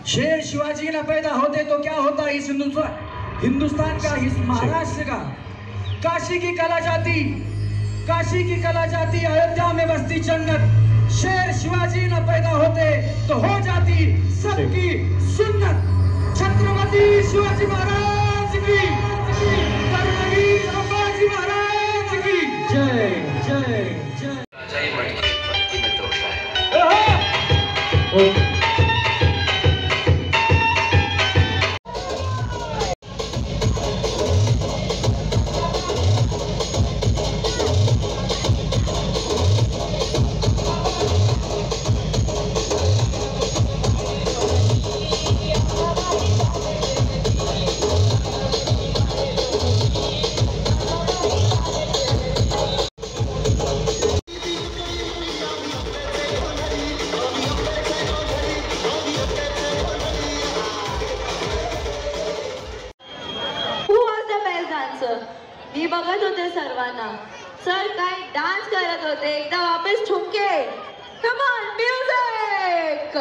शेर शिवाजी न पैदा होते तो क्या होता इस हिंदुस्तान का, इस महाराष्ट्र का। काशी की कला जाती, काशी की कला जाती, अयोध्या में बसती जन्नत। शेर शिवाजी न पैदा होते तो हो जाती सबकी सुन्नत। छत्रपति शिवाजी महाराज की, कर्मवीर संभाजी महाराज की जय जय जय। जय मटकी में तोड़ता है। मी बघत होते सर्वांना, सर काय डान्स करत होते, एकदा वापस ठुमके, कम ऑन म्युझिक।